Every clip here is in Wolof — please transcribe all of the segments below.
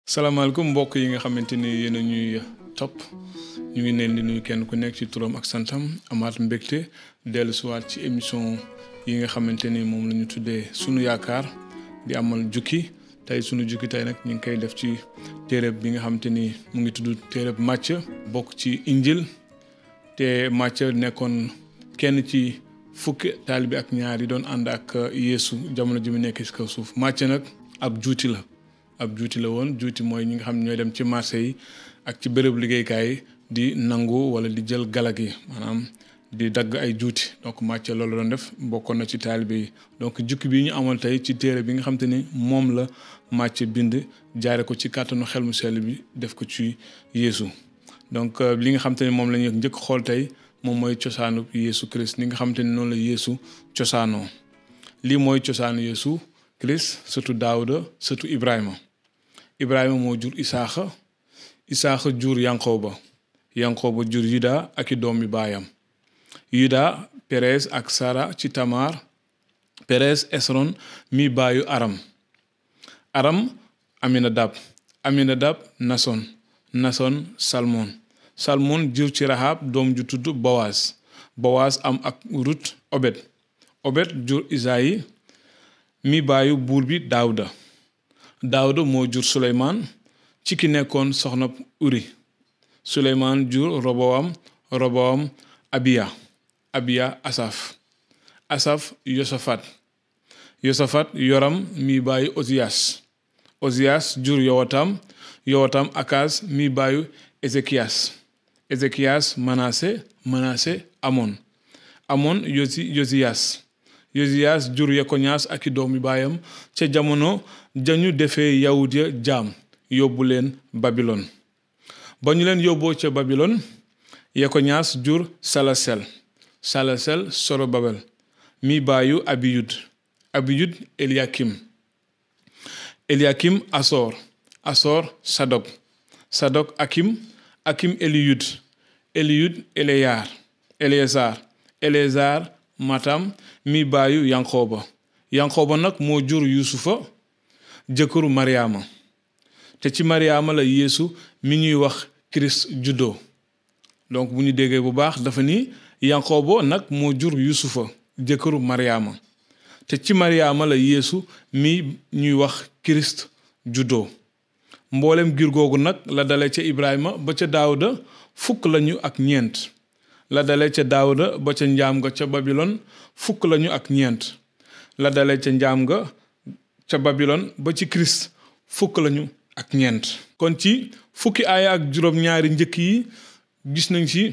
salaamaaleykum mbokk yi nga xamante ni yéen a ñuy topp ñu ngi leen di nuyu kenn ku nekk ci turam ak santam amaat mbégte dellusiwaat ci émission yi nga xamante ni moom la ñu tuddee sunu yaakaar di amal jukki tey sunu jukki tey nag ñu ngi koy def ci téereb bi nga xamante ni mu ngi tudd téereb Macë bokk ci injil te Macë nekkoon kenn ci fukki taalibe ak ñaar yi doon ànd ak Yeesu jamono ji mu nekk ci kaw suuf. Macë nag ab juuti la woon juuti mooy ñi nga xam ne ñooy dem ci marché yi ak ci bërëb liggéeykaay di nangu wala di jël galag yi maanaam di dagg ay juuti donc Macë loolu doon def bokkoon na ci taalibe yi donc jukki bi ñu amal tey ci téere bi nga xam te ni moom la Macë bind jaare ko ci kàttanu xel mu sell bi def ko ci Yeesu donc li nga xam te ni moom la ñu njëkk xool tey moom mooy cosaanu Yeesu Kirist ni nga xam te ni noonu la Yeesu cosaanoo lii mooy cosaanu Yeesu Kirist sëtu Daawuda sëtu Ibrahima moo jur Isaaxa jur Yanqóoba jur Yuda ak i doomi baayam Yuda Perez ak Sara ci Tamar Perez Esron mi baayu Aram Aminadab Nason Salmon jur ci Rahab doom ju tudd Bowaas am ak Rut Obed jur Isayi mi baayu buur bi Daawuda moo jur Suleymaan ci ki nekkoon soxna Uri Suleymaan jur Robowam Abiya Asaf Yosafat Yoram mi baayu Osiyas jur Yowatam Akas mi baayu Esekiya Manase Amon Yosiyas jur Yekoñaas ak i doomi baayam ca jamono jañu defee yawut ya jaam yóbbu leen Babilon ba ñu leen yóbboo ca Babilon Yekoñaas jur Salasel Sorobabel mi baayu Abiyud Eliakim Asor Sadok Akim Eliyud Eleazar Matam mi baayu Yanqóoba nag moo jur Yusufa jëkkëru Mariama te ci Mariama la Yeesu mi ñuy wax Kirist juddoo donc bu ñu déggee bu baax dafa ni Yanqóoba nag moo jur Yusufa jëkkëru Mariama te ci Mariama la Yeesu mi ñuy wax Kirist juddoo mboolem giir googu nag la dale ca Ibrahima ba ca Daawuda fukk lañu ak ñeent la dale ca Daawuda ba ca njaam ga ca Babilon fukk lañu ak ñeent la dale ca njaam ga ca Babilon ba ci Kirist fukk lañu ak ñeent kon ci fukki aaya ak juróom-ñaari njëkk yi gis nañ ci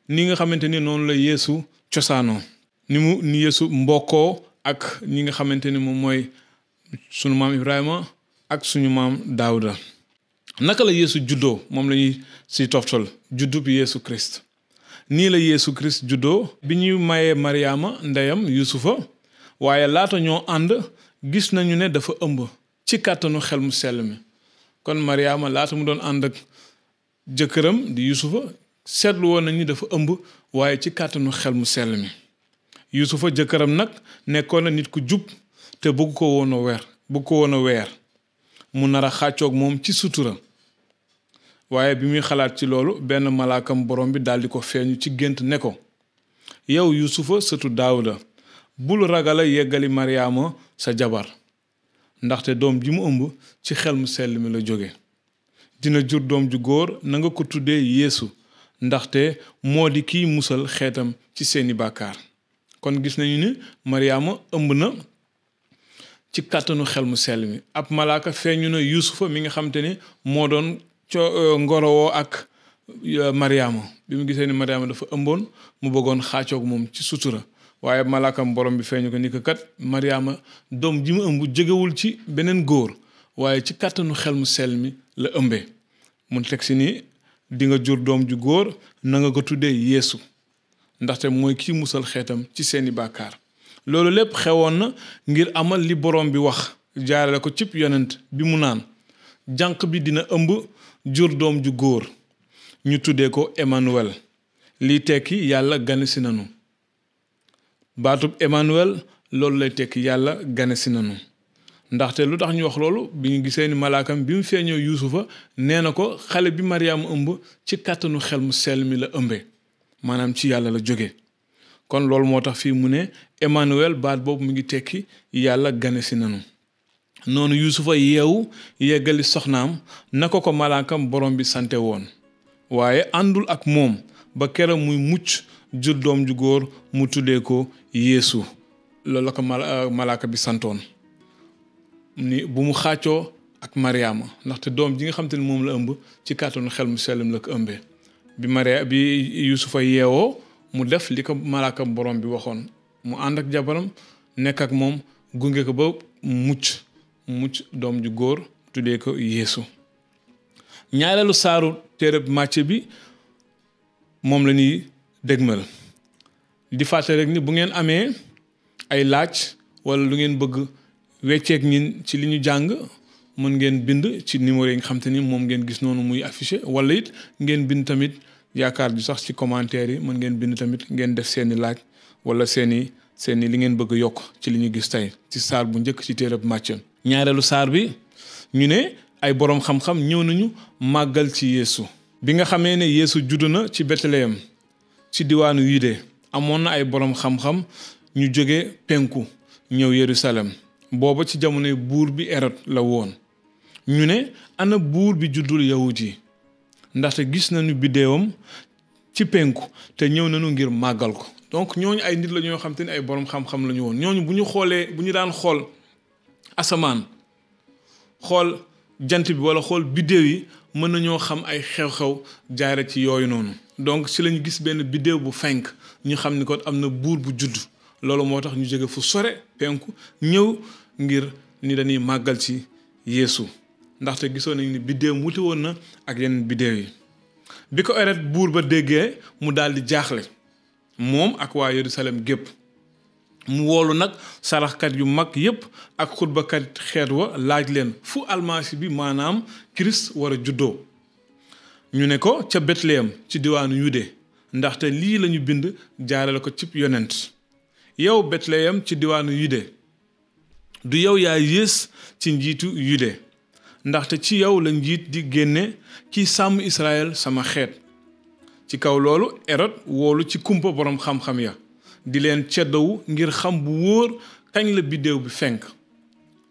ni nga xamante ni noonu la Yeesu cosaanoo ni Yeesu mbokkoo ak ñi nga xamante ni moom mooy sunu maam Ibrahima ak suñu maam Daawuda naka la Yeesu juddoo moom lañuy ci toftal juddu bi Yeesu Kirist nii la Yeesu Kirist juddoo bi ñuy mayee Mariama ndeyam Yusufa waaye laata ñoo ànd gis nañu ne dafa ëmb ci kàttanu xel mu sell mi kon Mariama laata mu doon ànd ak jëkkëram di Yusufa seetlu woon nañu dafa ëmb waaye ci kàttanu xel mu sell mi Yusufa jëkkëram nag nekkoon na nit ku jub te bëgg ko woon a weer mu nar a xàccoog moom ci sutura waaye bi muy xalaat ci loolu benn malaakam borom bi daldi ko feeñu ci gént ne ko yow Yusufa sëtu Daawuda bul ragala yeggali Mariama sa jabar ndaxte doom ji mu ëmb ci xel mu sell mi la jóge dina jur doom ju góor na nga ko tuddee Yeesu ndaxte moo di kiy musal xeetam ci seeni bàkkaar kon gis nañu ni Mariama ëmb na ci kàttanu xel mu sell mi ab malaaka feeñu na Yusufa mi nga xam te ni moo doon ngorowoo ak Mariama bi mu gisee ni Mariama dafa ëmboon mu bëggoon xaacoog moom ci sutura waaye malaakam borom bi feeñu ko ni ko kat Mariama doom ji mu ëmb jógewul ci beneen góor waaye ci kàttanu xel mu sell mi la ëmbee mu teg si ni di nga jur doom ju góor na nga ko tuddee Yeesu ndaxte mooy kii musal xeetam ci seeni bàkkaar loolu lépp xewoon na ngir amal li borom bi wax jaarale ko cib yonent bi mu naan jànq bi dina ëmb jur doom ju góor ñu tuddee ko Emmanuel lii tekki yàlla ganesi nanu baatub Emmanuel loolu lay tekki yàlla ganesi nanu ndaxte lu tax ñu wax loolu bi ñu gisee ni malaakam bi mu feeñoo yuusufa nee na ko xale bi Mariama ëmb ci kàttanu xel mu sell mi la ëmbee maanaam ci yàlla la jóge kon loolu moo tax fii mu ne Emmanuel baat boobu mu ngi tekki yàlla gane si nanu noonu yuusufa yeewu yeggali soxnaam na ko malaakam borom bi sante woon waaye àndul ak moom ba keroog muy mucc jur doom ju góor mu tuddee ko Yeesu loolu la ko malaaka bi santoon ni bu mu xàccoo ak Mariama ndaxte doom ji nga xam te ne moom la ëmb ci kàttanu xel mu sellam la ko ëmbee bi yuusufa yeewoo mu def li ko malaaka borom bi waxoon mu ànd ak jabaram nekk ak moom gunge ko ba mucc doom ju góor tuddee ko Yeesu ñaareelu saaru téereb Macë bi moom la ñuy dégmal di fàtte rek ni bu ngeen amee ay laaj wala lu ngeen bëgg wecceek ñin ci li ñu jàng mën ngeen bind ci numéro yi nga xam te ni moom ngeen gis noonu muy affiché wala it ngeen bind tamit yaakaar ju sax ci commentaire yi mën ngeen bind tamit ngeen def seeni laaj wala seeni li ngeen bëgg yokk ci li ñu gis tey ci saar bu njëkk ci téereb Macë ñaareelu saar bi ñu ne ay boroom xam-xam ñëw nañu màggal ci Yeesu bi nga xamee ne Yeesu juddu na ci Betleyem ci diwaanu Yude amoon na ay boroom xam-xam ñu jóge penku ñëw Yerusalem booba ci jamonoy buur bi Hérode la woon ñu ne ana buur bi juddul yawut yi ndaxte gis nañu biddéewam ci penku te ñëw nañu ngir màggal ko donc ñooñu ay nit la ñoo xam te ne ay boroom xam-xam la ñu woon ñooñu bu ñu daan xool asamaan xool jant bi wala xool biddéew yi mën nañoo xam ay xew-xew jaare ci yooyu noonu donc ci lañu gis benn biddéew bu fenk ñu xam ni kon am na buur bu judd loolu moo tax ñu jóge fu sore penku ñëw ngir ni dañuy màggal ci Yeesu ndaxte gisoon nañu ni biddéew wuti woon na ak yeneen biddéew yi bi ko Hérode buur ba déggee mu daal di jaaxle moom ak waa Yerusalem gépp mu woolu nag saraxkat yu mag yépp ak xutbakat xeet wa laaj leen fu almasi bi maanaam Kirist war a juddoo ñu ne ko ca Betleyem ci diwaanu Yude ndaxte lii lañu bind jaarale ko cib yonent yow Betleyem ci diwaanu Yude du yow yaa yées ci njiitu Yude ndaxte ci yow la njiit di génne ki sàmm Israël sama xeet ci kaw loolu Hérode woolu ci kumpa boroom xam-xam ya di leen ceddawu ngir xam bu wóor kañ la biddéew bi fenk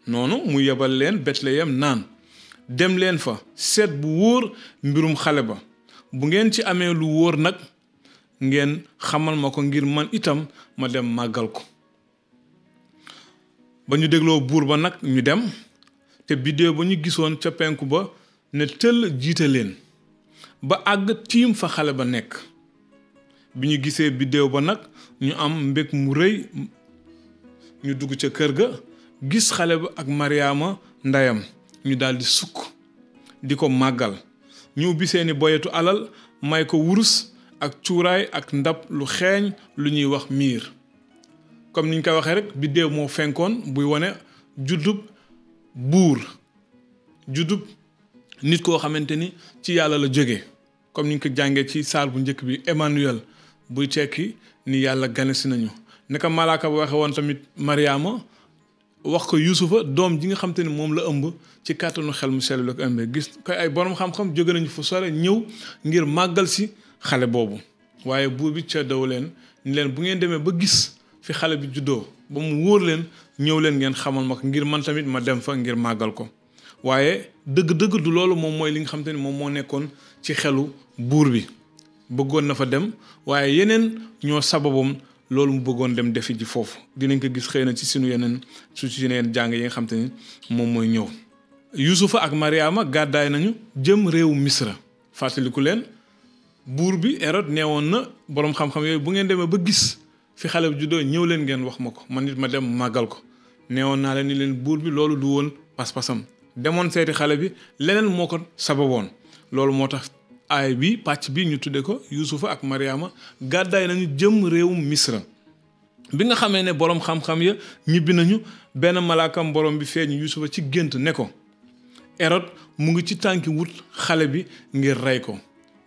noonu mu yebal leen Betleyem naan dem leen fa seet bu wóor mbirum xale ba bu ngeen ci amee lu wóor nag ngeen xamal ma ko ngir man itam ma dem màggal ko ba ñu dégloo buur ba nag ñu dem te biddéew ba ñu gisoon ca penku ba ne tëll jiite leen ba àgg tiim fa xale ba nekk bi ñu gisee biddéew ba nag ñu am mbég mu rëy ñu dugg ca kër ga gis xale ba ak Mariama ndeyam ñu daldi sukk di ko màggal ñu ubbi seeni boyetu alal may ko wurus ak cuuraay ak ndab lu xeeñ lu ñuy wax miir comme niñ ko waxee rek biddéew moo fenkoon buy wane juddub buur juddub nit koo xamante ni ci yàlla la jóge comme niñ ko jàngee ci saar bu njëkk bi Emmanuel buy tekki ni yàlla ganesi nañu naka malaaka ba waxe woon tamit Mariama wax ko Yuusufa doom ji nga xam te ne moom la ëmb ci kàttanu xel mu sell la ko ëmbee gis koy ay borom xam-xam jóge nañu fu sore ñëw ngir màggal si xale boobu waaye buur bi ceddawu leen ni leen bu ngeen demee ba gis fi xale bi juddoo ba mu wóor leen ñëw leen ngeen xamal ma ko ngir man tamit ma dem fa ngir màggal ko waaye dëgg-dëgg du loolu moom mooy li nga xam te ne moom moo nekkoon ci xelu buur bi bëggoon na fa dem waaye yeneen ñoo sababoon loolu mu bëggoon dem defi ji foofu dinañ ko gis xëy na ci sunu yeneen jàng yi nga xam te ni moom mooy ñëw Yuusufa ak Mariama gàddaay nañu jëm réewu Misra fàttaliku leen buur bi Hérode neewoon na boroom xam-xam yooyu bu ngeen demee ba gis fi xale bi juddoo ñëw leen ngeen wax ma ko man nit ma dem màggal ko neewoon naa leen ni leen buur bi loolu du woon pas-pasam demoon seeti xale bi leneen moo ko sababoon loolu moo tax aay bi pàcc bi ñu tudde ko Yuusufa ak Mariama gàddaay nañu jëm réewum Misra bi nga xamee ne boroom xam-xam ya ñibbi nañu benn malaakam borom bi feeñu Yuusufa ci gént ne ko Hérode mu ngi ci tànki wut xale bi ngir rey ko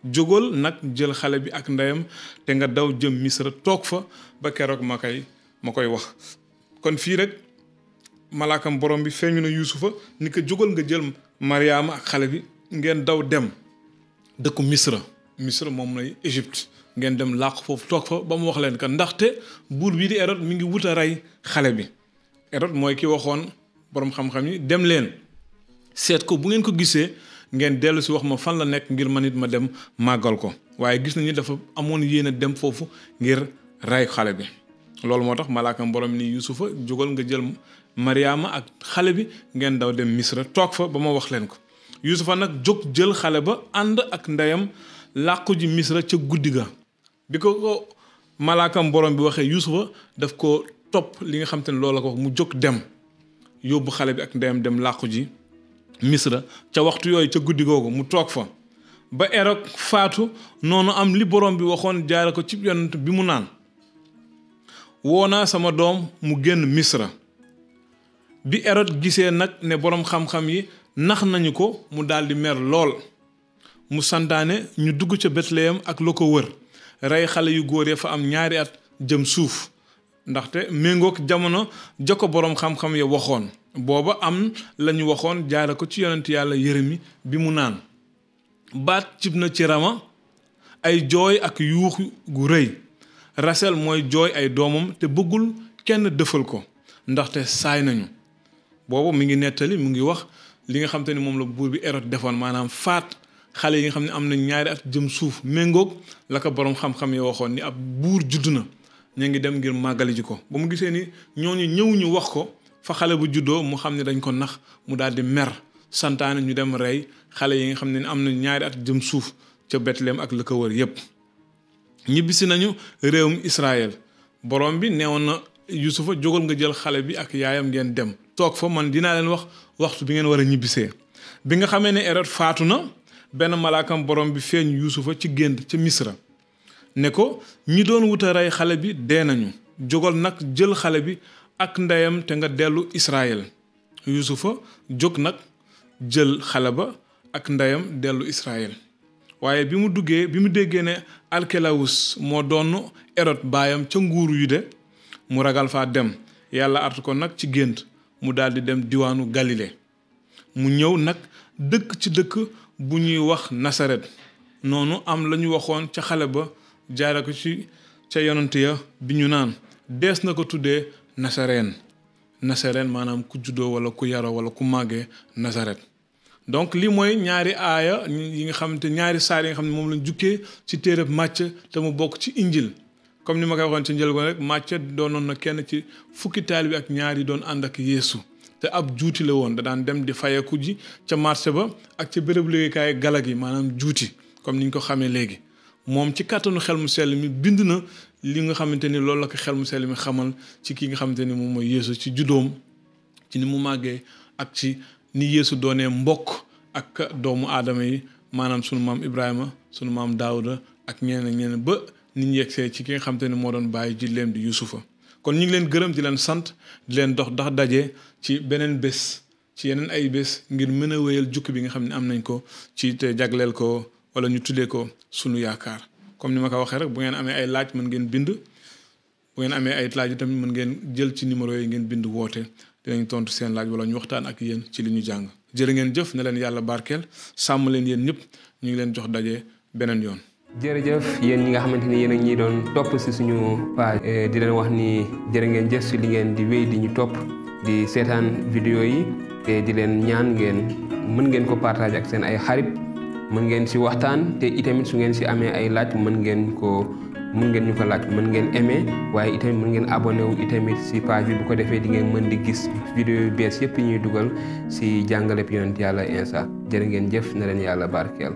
jógal nag jël xale bi ak ndeyam te nga daw jëm Misra toog fa ba keroog ma koy wax kon fii rek malaakam borom bi feeñu na Yuusufa ni ko jógal nga jël Mariama ak xale bi ngeen daw dem dëkku Misra moom lay Égypte ngeen dem làq foofu toog fa ba mu wax leen que ndaxte buur bii di Hérode mi ngi wut a rey xale bi. Hérode mooy ki waxoon borom xam-xam yi dem leen seet ko bu ngeen ko gisee ngeen dellu si wax ma fan la nekk ngir man it ma dem màggal ko waaye gis nañu dafa amoon yéene dem foofu ngir rey xale bi. loolu moo tax malaakam borom ni Yuusufa jógal nga jël Mariama ak xale bi ngeen daw dem Misra toog fa ba ma wax leen ko. Yuusufa nag jóg jël xale ba ànd ak ndeyam làqu ji Misra ca guddi ga bi ko malaakam borom bi waxee Yuusufa daf ko topp li nga xam te ne loolu la ko wax mu jóg dem yóbbu xale bi ak ndeyam dem làqu ji Misra ca waxtu yooyu ca guddi googu mu toog fa ba Hérode faatu noonu am li borom bi waxoon jaare ko ci yonent bi mu naan woo naa sama doom mu génn Misra bi Hérode gisee nag ne borom xam-xam yi nax nañu ko mu daldi mer lool mu santaane ñu dugg ca Betlehem ak la ko wër rey xale yu góor ya fa am 2 at jëm suuf ndaxte méngoog jamono ja ko borom xam-xam ya waxoon booba am lañu waxoon jaare ko ci yonent yàlla Yeremi bi mu naan baat cib na ci Rama ay jooy ak yuuxu gu rëy Rasel mooy jooy ay doomam te bëggul kenn dëfal ko ndaxte saay nañu boobu mi ngi nettali mu ngi wax li nga xam te ni moom la buur bi Hérode defoon maanaam faat xale yi nga xam ne am nañ 2 at jëm suuf méngoog la ko borom xam-xam yi waxoon ni ab buur judd na ñu ngi dem ngir màggali ji ko ba mu gisee ni ñooñu ñëw ñu wax ko fa xale bu juddoo mu xam ne dañ ko nax mu daal di mer santaane ñu dem rey xale yi nga xam ne am nañ 2 at jëm suuf ca Betlehem ak la ko wër yépp ñibbisi nañu réewum Israël borom bi neewoon na Yuusufa jógal nga jël xale bi ak yaayam ngeen dem toog fa man dinaa leen wax waxtu bi ngeen war a ñibbisee bi nga xamee ne Hérode faatu na benn malaakam borom bi feeñ Yuusufa ci gént ca Misra ne ko ñi doon wuta rey xale bi dee nañu jógal nag jël xale bi ak ndeyam te nga dellu Israël Yuusufa jóg nag jël xale ba ak ndeyam dellu Israël waaye bi mu déggee ne Alkelawus moo doon Hérode baayam ca nguuru Yuda mu ragal faa dem yàlla artu ko nag ci gént mu daldi dem diwaanu Galile mu ñëw nag dëkk ci dëkk bu ñuy wax Nasaret noonu am lañu waxoon ca xale ba jaare ko ci ca yonent ya bi ñu naan dees na ko tuddee Nasareen maanaam ku juddoo wala ku yaroo wala ku màggee Nasaret donc lii mooy ñaari aaya yi nga xamante ñaari saar yi nga xam ne moom lañ jukkee ci téereb Macë te mu bokk ci injil comme ni ma koy waxoon ci njëlbeen rek Macë doonoon na kenn ci fukki taalibe ak ñaar yi doon ànd ak Yeesu te ab juuti la woon da daan dem di fayeku ji ca marché ba ak ca béréb liggéeykaay galag yi maanaam juuti comme ni ñu ko xamee léegi moom ci kàttanu xel mu sell mi bind na li nga xamante ni loolu la ko xel mu sell mi xamal ci ki nga xamante ni moom mooy Yeesu ci juddoom ci ni mu màggee ak ci ni Yeesu doonee mbokk ak doomu aadama yi maanaam sunu maam Ibrahima sunu maam Daawuda ak ñeneen ba nit ñi yegsee ci ki nga xamante ni moo doon bàyyi jilleem di Yuusufa kon ñu ngi leen gërëm di leen sant di leen dox daje ci beneen bés ci yeneen ay bés ngir mën a wéyal jukki bi nga xam ne am nañ ko ci te jagleel ko wala ñu tuddee ko sunu yaakaar comme ni ma ko waxee rek bu ngeen amee ay laaj mën ngeen bind bu ngeen amee ay laaj tamit mën ngeen jël ci numéro yi ngeen bind woote dinañ tontu seen laaj wala ñu waxtaan ak yéen ci li ñu jàng jërë ngeen jëf na leen yàlla barkeel sàmm leen yéen ñëpp ñu ngi leen jox daje beneen yoon. jërëjëf yéen ñi nga xamante ni yéen a ñi doon topp si suñu page di leen wax ni jërë ngeen jëf si li ngeen di wéy di ñu topp di seetaan vidéo yi te di leen ñaan ngeen mën ngeen ko partager ak seen ay xarit mën ngeen si waxtaan te itamit su ngeen si amee ay laaj mën ngeen ñu ko laaj mën ngeen aimé waaye itamit mën ngeen abonné wu itamit si page bi bu ko defee di ngeen mën di gis vidéo yu bees yëpp yi ñuy dugal si jàngaleb yonent yàlla Isa jërë ngeen jëf na leen yàlla barkeel